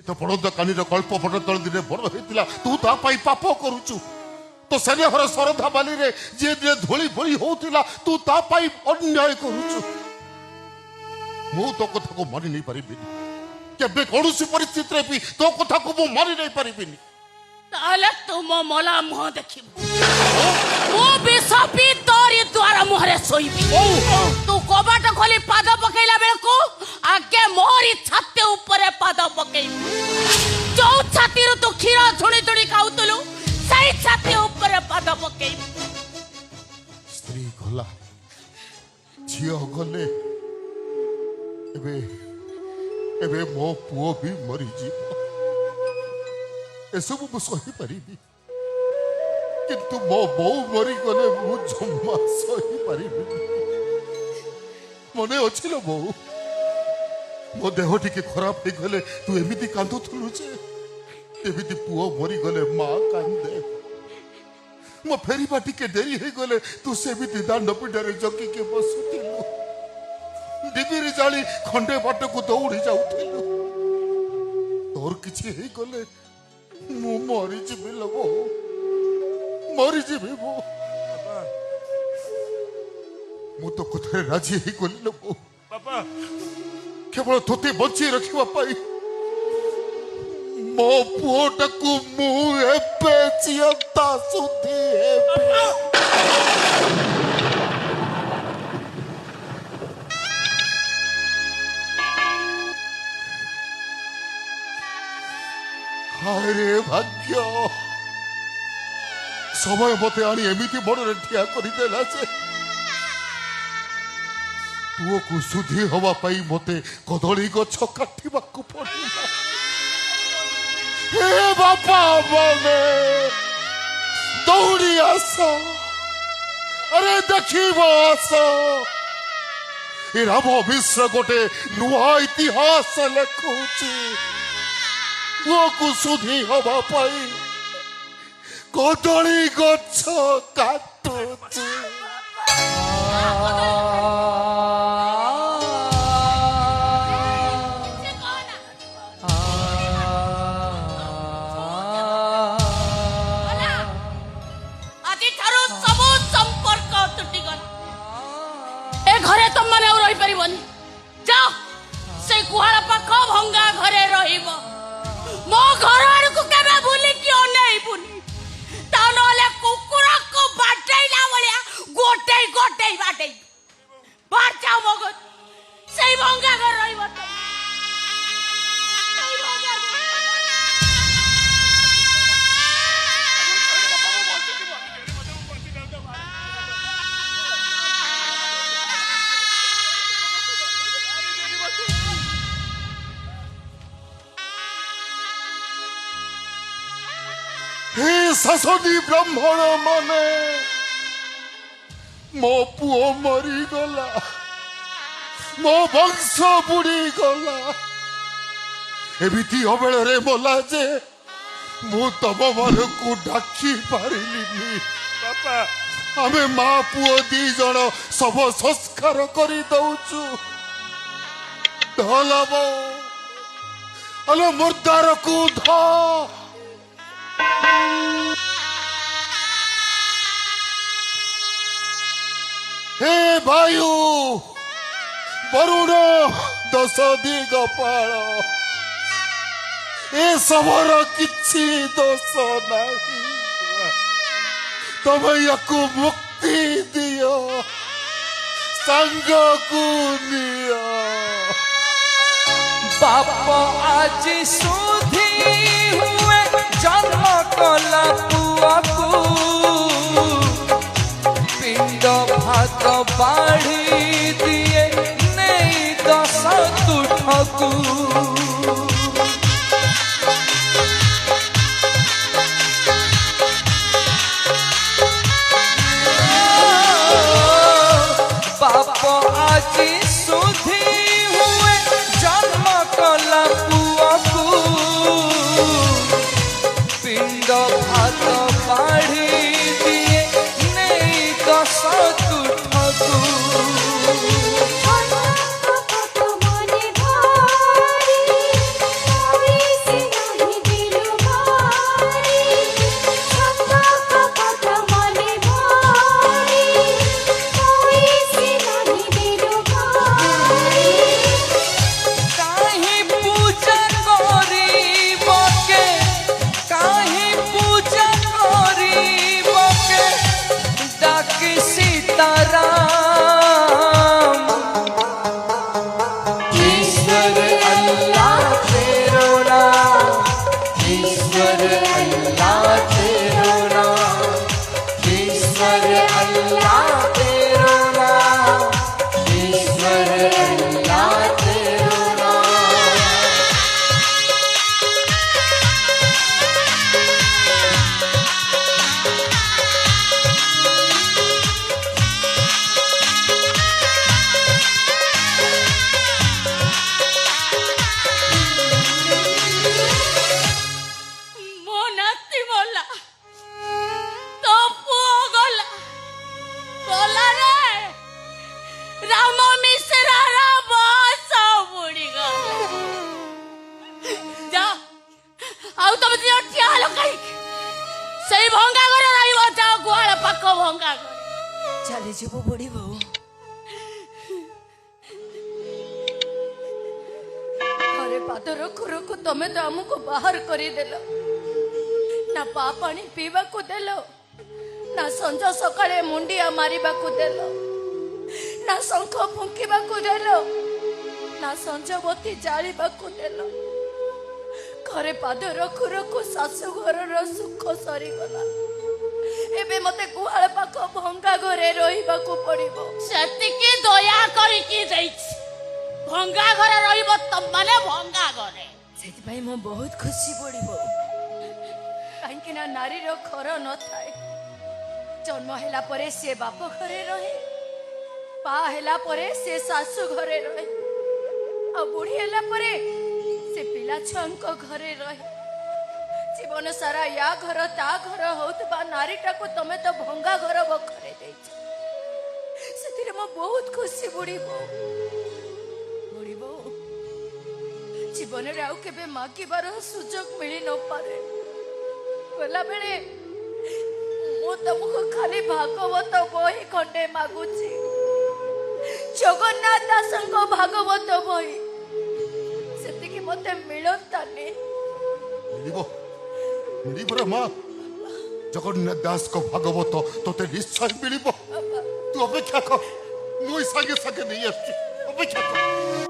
तो बड़द कानी कल्प बड़ तल दिन बड़ होता तू तापाई पाप करुचु तो सेनेहर शरधा बाली रे जे जे धोली भोली होतिला तू तापाई अन्याय करुचु मु तो कथा को मानि नहीं परिबिनी केबे कोनोसी परिस्थिति रे भी तो कथा को मु मानि नहीं परिबिनी ताले तुम मला मुह देखिबो मु बिसपी तोरी द्वार मुहरे सोईबी तू कबाट खोली पाद पकेला बेलको आगे मोरी छाते ऊपर पाद पकेई जो छाती रो तू खीर झुणी झुणी खाउतलु सही छाती ऊपर पाद पकेई स्त्री गला झियो गले एबे एबे मो पुओ भी मरी जीव एसबू मु सही पारिबी किंतु मो बो मरी गले मु जम्मा सही पारिबी मने अछि लो बो मो देह टिके खराब हे गले तू एमिति कांदुथलु जे एमिति पुओ मरी गले मां कांदे मो फेरीबा टिके देरी हे गले तू सेमिति दांड पिडारे जकी के बसुतिलु डिबिरी जाली खंडे बाट को दौड़ी जाउथिलु तोर किछि हे गले मु मरी जीवी लोगो मरी जीवी वो मु तो कथरे राजी ही गली लोगो बाबा केवल तोते बची रखिवा पाई मो पुओटा को मु एबे चियंता सुधी अरे भाग्य समय मते आनी एमिति बड़े ठिया करदेला से पुओ को सुधी हवा पाई मते कदली गछ काटिबा को पड़िला हे बापा बोले दौड़ी आस अरे देखिबो आस ए राम मिश्र गोटे नुआ इतिहास लेखुची वो को सुधी हवा पाई कदली गछ काटुची आदि थारो सब संपर्क तुटी गन ए घरे तुम माने रही परिबनी जाओ से गुहाळ पाख भंगा घरे रहिबो मो घर आड़ को केबे भूली क्यों नहीं भूली ता नले कुकुरा को बाटेला बलिया गोटे गोटे बाटे बाहर जाओ मगत सही भंगा घर रहिबो सही भंगा हे शासनी ब्राह्मण माने मो पुओ मरी गला मो वंश बुड़ी गला एमिति अबेଳରେ मला जे मु तम मान को डाकी पारिलिनी बापा आमे मां पुओ दी जण सब संस्कार करी दउचु ढलबो अलो मुर्दार को धा हे वायु वरुण दश दिगपाल ए सबर किछि दोष नाही तमे याकु मुक्ति दियो संग को नियो बाप आज सुधी हुए जन्म कला पुआकू पिंड भात बाढ़ी दिए नहीं दस तुठकू बाप आज सुधी हुए जन्म कला पुआकू पिंड भात बाढ़ी दिए नहीं दस तुठकू ଯିବ ବୁଢୀ ବୋଉ। ଘରେ ପାଦ ରଖୁ ରଖୁ ତମେ ତ ଆମକୁ ବାହାର କରିଦେଲ। ନା ପା ପାଣି ପିଇବାକୁ ଦେଲ, ନା ସଞ୍ଜ ସକାଳେ ମୁଣ୍ଡିଆ ମାରିବାକୁ ଦେଲ, ନା ଶଙ୍ଖ ଫୁଙ୍କିବାକୁ ଦେଲ, ନା ସଞ୍ଜବତୀ ଜାଳିବାକୁ ଦେଲ। ଘରେ ପାଦ ରଖୁ ରଖୁ ଶାଶୁ ଘରର ସୁଖ ସରିଗଲା। ଏବେ ମତେ ଗୁହାଳ ପାଖ ଭଙ୍ଗା ଘରେ ରହିବାକୁ ପଡିବ। ସେତିକି ଦୟା କରିକି ଦେଇଛି। ଭଙ୍ଗା ଘରେ ରହିବ ତମାନେ ଭଙ୍ଗା ଘରେ। ସେଥିପାଇଁ ମୁଁ ବହୁତ ଖୁସି ପଡିବ। କାହିଁକି ନା ନାରୀର ଘର ନଥାଏ। ଜନ୍ମ ହେଲା ପରେ ସେ ବାପ ଘରେ ରହେ, ବାହା ହେଲା ପରେ ସେ ଶାଶୁ ଘରେ ରହେ, ଆଉ ବୁଢୀ ହେଲା ପରେ ସେ ପିଲା ଛୁଆଙ୍କ ଘରେ ରହେ। ଜୀବନ ସାରା ୟା ଘର ତା ଘର ହଉଥିବା ନାରୀଟାକୁ ତମେ ତ ଭଙ୍ଗା ଘର ବଖରେ ଦେଇଛ। ସେଥିରେ ମୁଁ ବହୁତ ଖୁସି ବୁଢୀ ବୋଉ। ବୁଢୀ ବୋଉ, ଜୀବନରେ ଆଉ କେବେ ମାଗିବାର ସୁଯୋଗ ମିଳି ନପାରେ। ଗଲାବେଳେ ମୁଁ ତମକୁ ଖାଲି ଭାଗବତ ବହି ଖଣ୍ଡେ ମାଗୁଛି, ଜଗନ୍ନାଥ ଦାସଙ୍କ ଭାଗବତ ବହି। ସେତିକି ମତେ ମିଳନ୍ତାନି। ମିଳିବ ରେ ମା। ଜଗନ୍ନାଥ ଦାସଙ୍କ ଭାଗବତ ତୋତେ ନିଶ୍ଚୟ ମିଳିବ। ତୁ ଅପେକ୍ଷା କର, ମୁଁ ସାଙ୍ଗେ ସାଙ୍ଗେ ନେଇ ଆସୁଛି। ଅପେକ୍ଷା କର।